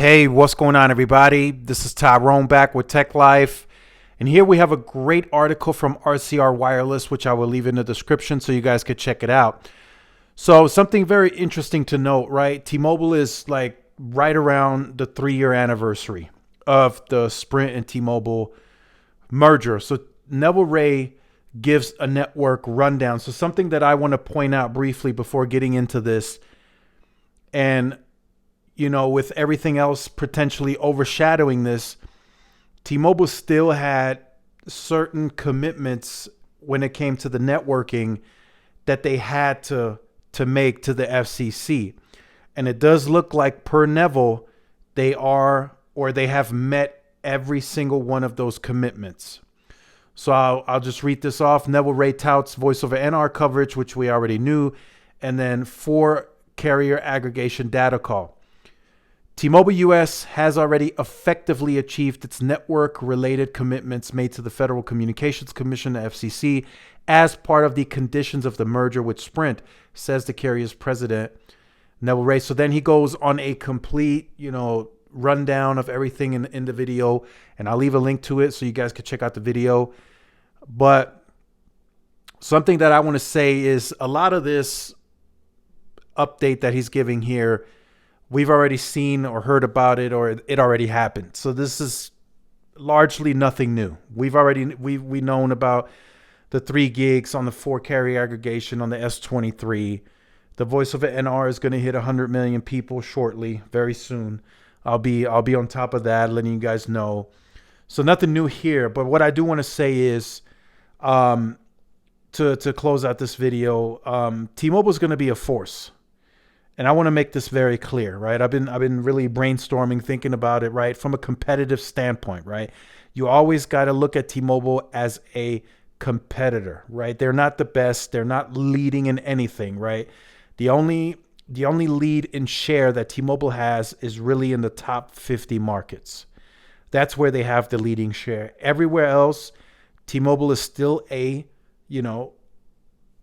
Hey, what's going on, everybody? This is Tyrone back with Tech Life. And here we have a great article from RCR Wireless, which I will leave in the description so you guys could check it out. So something very interesting to note, right? T-Mobile is like right around the 3-year anniversary of the Sprint and T-Mobile merger. So Neville Ray gives a network rundown. So something that I want to point out briefly before getting into this, and with everything else potentially overshadowing this, T-Mobile still had certain commitments when it came to the networking that they had to make to the FCC. And it does look like, per Neville, they have met every single one of those commitments. So I'll just read this off. Neville Ray touts voice over NR coverage, which we already knew, and then 4 carrier aggregation data call. T-Mobile US has already effectively achieved its network-related commitments made to the Federal Communications Commission, the FCC, as part of the conditions of the merger with Sprint, says the carrier's president, Neville Ray. So then he goes on a complete, rundown of everything in the video, and I'll leave a link to it so you guys can check out the video. But something that I want to say is a lot of this update that he's giving here, we've already seen or heard about it, or it already happened. So this is largely nothing new. We've known about the 3 gigs on the 4 carrier aggregation on the S23. The voice over NR is going to hit 100 million people shortly, very soon. I'll be on top of that, letting you guys know. So nothing new here. But what I do want to say is, to close out this video, T-Mobile is going to be a force. And I want to make this very clear, right? I've been really brainstorming, thinking about it, right? From a competitive standpoint, right? You always got to look at T-Mobile as a competitor, right? They're not the best. They're not leading in anything, right? The only lead in share that T-Mobile has is really in the top 50 markets. That's where they have the leading share. Everywhere else, T-Mobile is still a,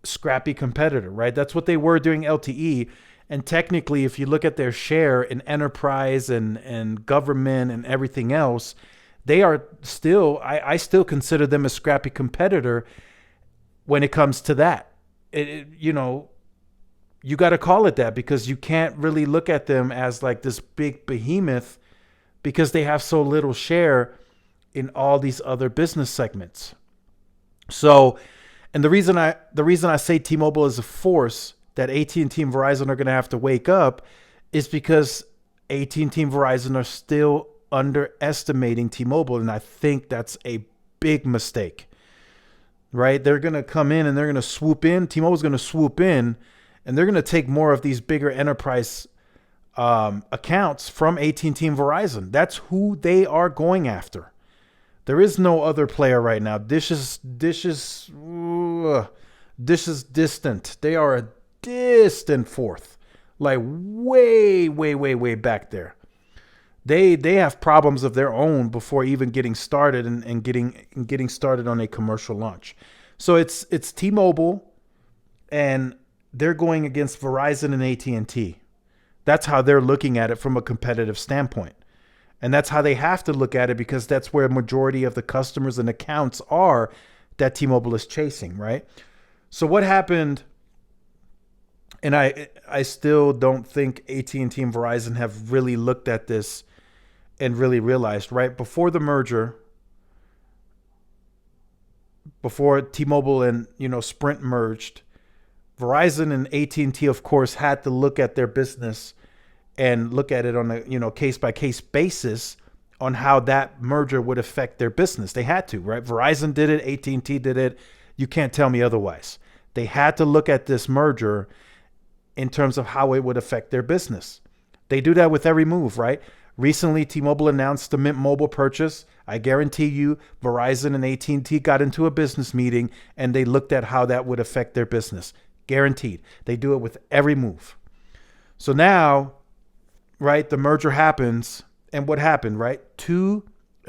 scrappy competitor, right? That's what they were during LTE. And technically, if you look at their share in enterprise and government and everything else, they are still, I still consider them a scrappy competitor when it comes to that. You got to call it that, because you can't really look at them as like this big behemoth, because they have so little share in all these other business segments. So, and the reason I say T-Mobile is a force that AT&T and Verizon are going to have to wake up is because AT&T and Verizon are still underestimating T-Mobile, and I think that's a big mistake, right? They're going to come in and they're going to swoop in. T-Mobile's going to swoop in, and they're going to take more of these bigger enterprise accounts from AT&T and Verizon. That's who they are going after. There is no other player right now. Dish is distant. They are a distant fourth, like way back there. They have problems of their own before even getting started and getting started on a commercial launch. So it's T-Mobile, and they're going against Verizon and AT&T. That's how they're looking at it from a competitive standpoint. And that's how they have to look at it, because that's where a majority of the customers and accounts are that T-Mobile is chasing, right? So what happened, and I still don't think AT&T and Verizon have really looked at this and really realized, right? Before the merger, before T-Mobile and Sprint merged, Verizon and AT&T, of course, had to look at their business and look at it on a case-by-case basis on how that merger would affect their business. They had to, right? Verizon did it. AT&T did it. You can't tell me otherwise. They had to look at this merger in terms of how it would affect their business. They do that with every move, right? Recently, T-Mobile announced the Mint Mobile purchase. I guarantee you, Verizon and AT&T got into a business meeting and they looked at how that would affect their business. Guaranteed. They do it with every move. So now, right, the merger happens, and what happened, right? And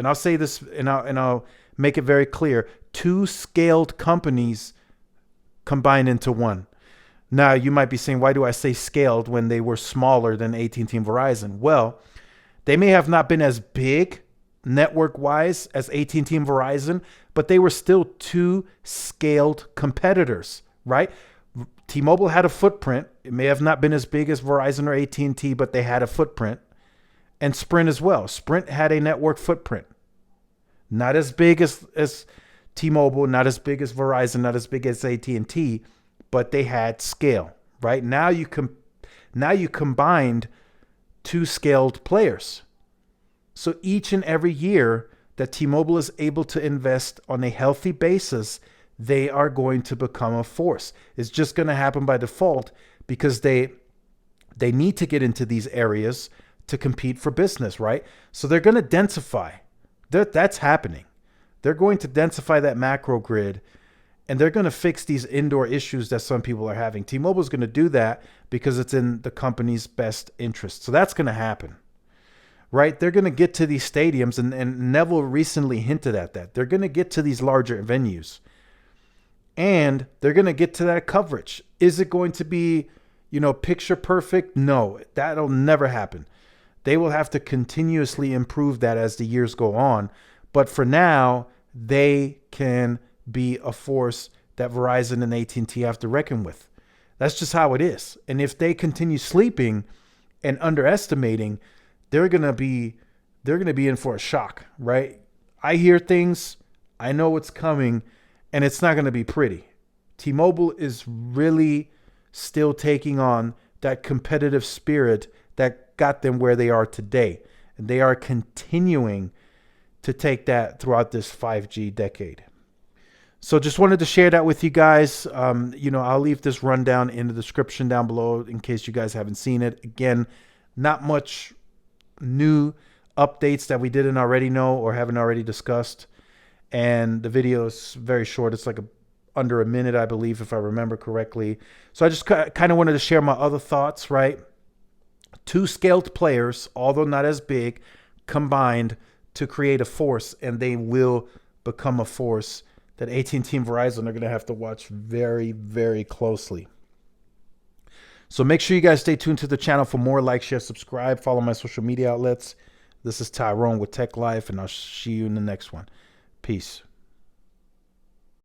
I'll say this, and I'll make it very clear, 2 scaled companies combined into one. Now, you might be saying, why do I say scaled when they were smaller than AT&T and Verizon? Well, They may have not been as big network-wise as AT&T and Verizon, but they were still two scaled competitors, right? T-Mobile had a footprint. It may have not been as big as Verizon or AT&T, but they had a footprint. And Sprint as well. Sprint had a network footprint. Not as big as T-Mobile, not as big as Verizon, not as big as AT&T, but they had scale, right? Now you combined two scaled players. So each and every year that T-Mobile is able to invest on a healthy basis, they are going to become a force. It's just going to happen by default because they need to get into these areas to compete for business, right? So they're going to densify. That's happening. They're going to densify that macro grid, and they're going to fix these indoor issues that some people are having. T-Mobile is going to do that because it's in the company's best interest. So that's going to happen, right? They're going to get to these stadiums, and Neville recently hinted at that. They're going to get to these larger venues, and they're going to get to that coverage. Is it going to be, picture perfect? No, that'll never happen. They will have to continuously improve that as the years go on. But for now, they can be a force that Verizon and AT&T have to reckon with. That's just how it is. And if they continue sleeping and underestimating, they're gonna be in for a shock, right? I hear things, I know what's coming, and it's not gonna be pretty. T-Mobile is really still taking on that competitive spirit that got them where they are today. And they are continuing to take that throughout this 5G decade. So just wanted to share that with you guys. I'll leave this rundown in the description down below in case you guys haven't seen it. Again, not much new updates that we didn't already know or haven't already discussed. And the video is very short. It's like under a minute, I believe, if I remember correctly. So I just kind of wanted to share my other thoughts, right? Two scaled players, although not as big, combined to create a force, and they will become a force that AT&T and Verizon are going to have to watch very, very closely. So make sure you guys stay tuned to the channel for more. Like, share, subscribe, follow my social media outlets. This is Tyrone with Tech Life, and I'll see you in the next one. Peace.